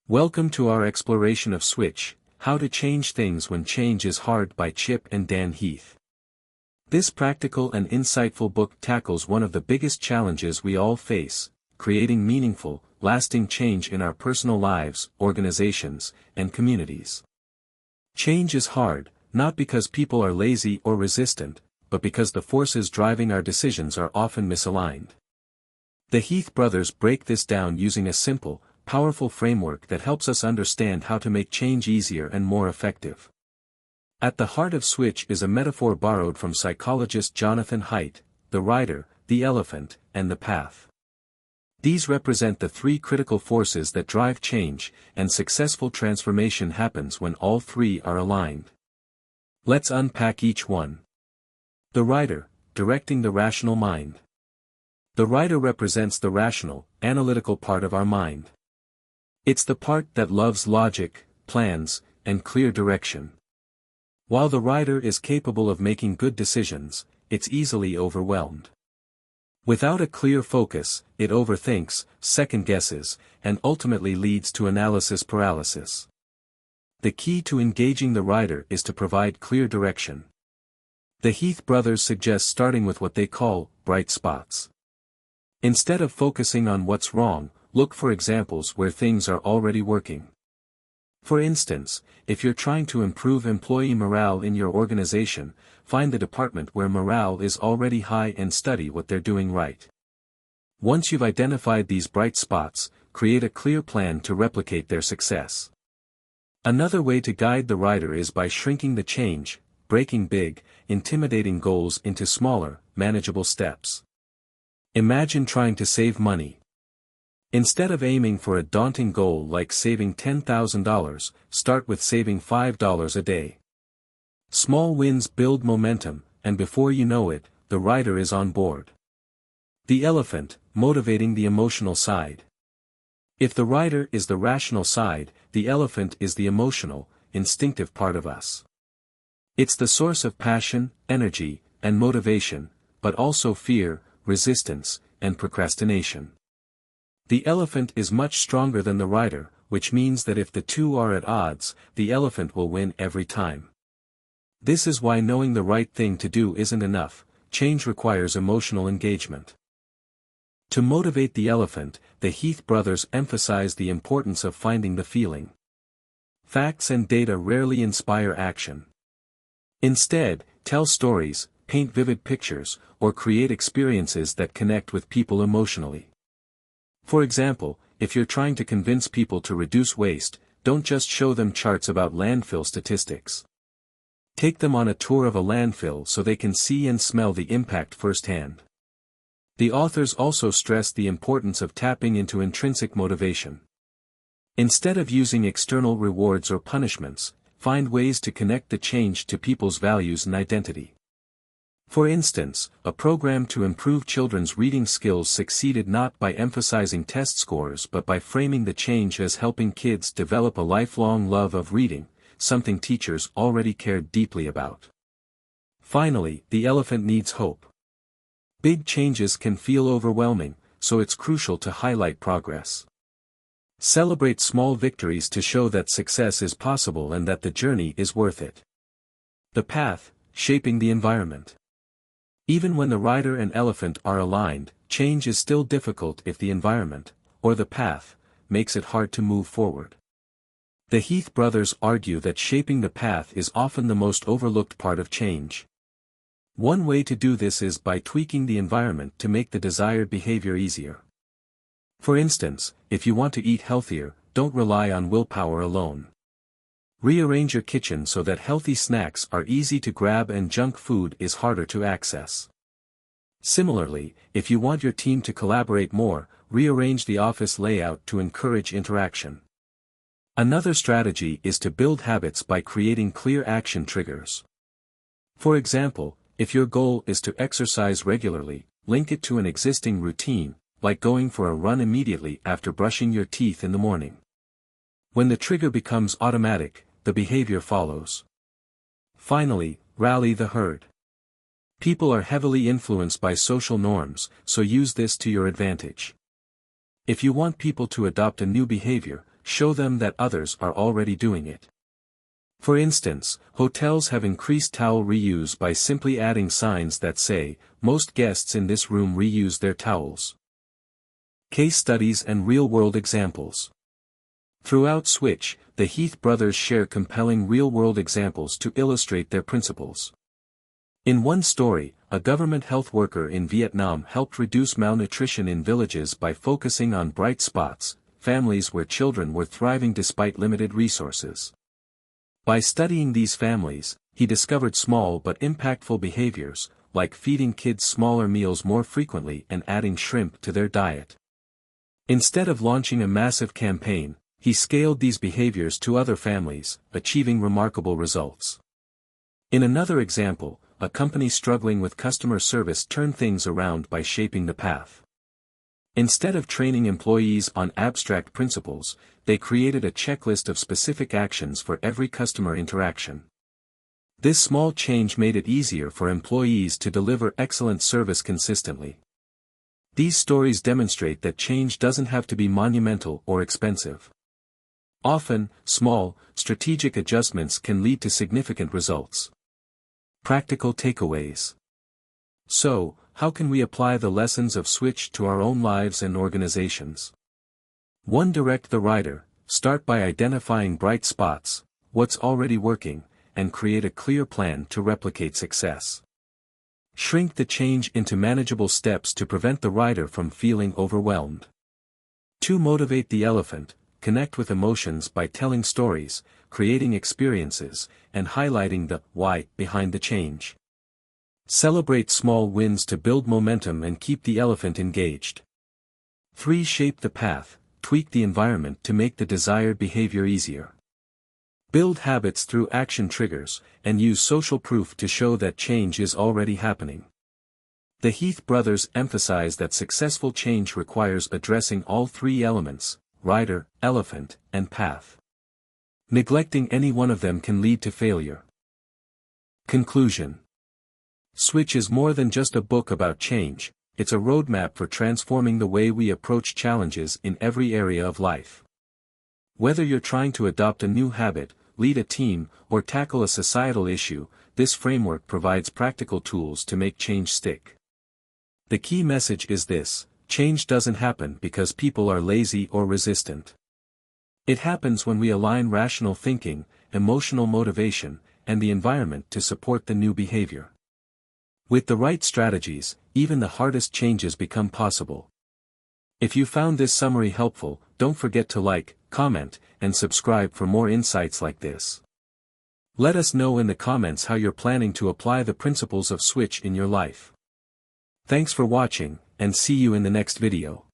Welcome to our exploration of Switch, How to Change Things When Change is Hard by Chip and Dan Heath. This practical and insightful book tackles one of the biggest challenges we all face, creating meaningful, lasting change in our personal lives, organizations, and communities. Change is hard, not because people are lazy or resistant, but because the forces driving our decisions are often misaligned. The Heath brothers break this down using a simple, powerful framework that helps us understand how to make change easier and more effective. At the heart of Switch is a metaphor borrowed from psychologist Jonathan Haidt: the rider, the elephant, and the path. These represent the three critical forces that drive change, and successful transformation happens when all three are aligned. Let's unpack each one. The rider, directing the rational mind. The rider represents the rational, analytical part of our mind. It's the part that loves logic, plans, and clear direction. While the rider is capable of making good decisions, it's easily overwhelmed. Without a clear focus, it overthinks, second-guesses, and ultimately leads to analysis paralysis. The key to engaging the rider is to provide clear direction. The Heath brothers suggest starting with what they call bright spots. Instead of focusing on what's wrong, look for examples where things are already working. For instance, if you're trying to improve employee morale in your organization, find the department where morale is already high and study what they're doing right. Once you've identified these bright spots, create a clear plan to replicate their success. Another way to guide the rider is by shrinking the change, breaking big, intimidating goals into smaller, manageable steps. Imagine trying to save money. Instead of aiming for a daunting goal like saving $10,000, start with saving $5 a day. Small wins build momentum, and before you know it, the rider is on board. The elephant, motivating the emotional side. If the rider is the rational side, the elephant is the emotional, instinctive part of us. It's the source of passion, energy, and motivation, but also fear, resistance, and procrastination. The elephant is much stronger than the rider, which means that if the two are at odds, the elephant will win every time. This is why knowing the right thing to do isn't enough. Change requires emotional engagement. To motivate the elephant, the Heath brothers emphasize the importance of finding the feeling. Facts and data rarely inspire action. Instead, tell stories, paint vivid pictures, or create experiences that connect with people emotionally. For example, if you're trying to convince people to reduce waste, don't just show them charts about landfill statistics. Take them on a tour of a landfill so they can see and smell the impact firsthand. The authors also stress the importance of tapping into intrinsic motivation. Instead of using external rewards or punishments, find ways to connect the change to people's values and identity. For instance, a program to improve children's reading skills succeeded not by emphasizing test scores but by framing the change as helping kids develop a lifelong love of reading, something teachers already cared deeply about. Finally, the elephant needs hope. Big changes can feel overwhelming, so it's crucial to highlight progress. Celebrate small victories to show that success is possible and that the journey is worth it. The path, shaping the environment. Even when the rider and elephant are aligned, change is still difficult if the environment, or the path, makes it hard to move forward. The Heath brothers argue that shaping the path is often the most overlooked part of change. One way to do this is by tweaking the environment to make the desired behavior easier. For instance, if you want to eat healthier, don't rely on willpower alone. Rearrange your kitchen so that healthy snacks are easy to grab and junk food is harder to access. Similarly, if you want your team to collaborate more, rearrange the office layout to encourage interaction. Another strategy is to build habits by creating clear action triggers. For example, if your goal is to exercise regularly, link it to an existing routine, like going for a run immediately after brushing your teeth in the morning. When the trigger becomes automatic, the behavior follows. Finally, rally the herd. People are heavily influenced by social norms, so use this to your advantage. If you want people to adopt a new behavior, show them that others are already doing it. For instance, hotels have increased towel reuse by simply adding signs that say, "Most guests in this room reuse their towels." Case studies and real-world examples. Throughout Switch, the Heath brothers share compelling real-world examples to illustrate their principles. In one story, a government health worker in Vietnam helped reduce malnutrition in villages by focusing on bright spots, families where children were thriving despite limited resources. By studying these families, he discovered small but impactful behaviors, like feeding kids smaller meals more frequently and adding shrimp to their diet. Instead of launching a massive campaign, he scaled these behaviors to other families, achieving remarkable results. In another example, a company struggling with customer service turned things around by shaping the path. Instead of training employees on abstract principles, they created a checklist of specific actions for every customer interaction. This small change made it easier for employees to deliver excellent service consistently. These stories demonstrate that change doesn't have to be monumental or expensive. Often, small, strategic adjustments can lead to significant results. Practical takeaways. So, how can we apply the lessons of Switch to our own lives and organizations? 1. Direct the rider. Start by identifying bright spots, what's already working, and create a clear plan to replicate success. Shrink the change into manageable steps to prevent the rider from feeling overwhelmed. 2. Motivate the elephant. Connect with emotions by telling stories, creating experiences, and highlighting the why behind the change. Celebrate small wins to build momentum and keep the elephant engaged. 3. Shape the path. Tweak the environment to make the desired behavior easier. Build habits through action triggers, and use social proof to show that change is already happening. The Heath brothers emphasize that successful change requires addressing all three elements: rider, elephant, and path. Neglecting any one of them can lead to failure. Conclusion. Switch is more than just a book about change, it's a roadmap for transforming the way we approach challenges in every area of life. Whether you're trying to adopt a new habit, lead a team, or tackle a societal issue, this framework provides practical tools to make change stick. The key message is this: change doesn't happen because people are lazy or resistant. It happens when we align rational thinking, emotional motivation, and the environment to support the new behavior. With the right strategies, even the hardest changes become possible. If you found this summary helpful, don't forget to like, comment, and subscribe for more insights like this. Let us know in the comments how you're planning to apply the principles of Switch in your life. Thanks for watching, and see you in the next video.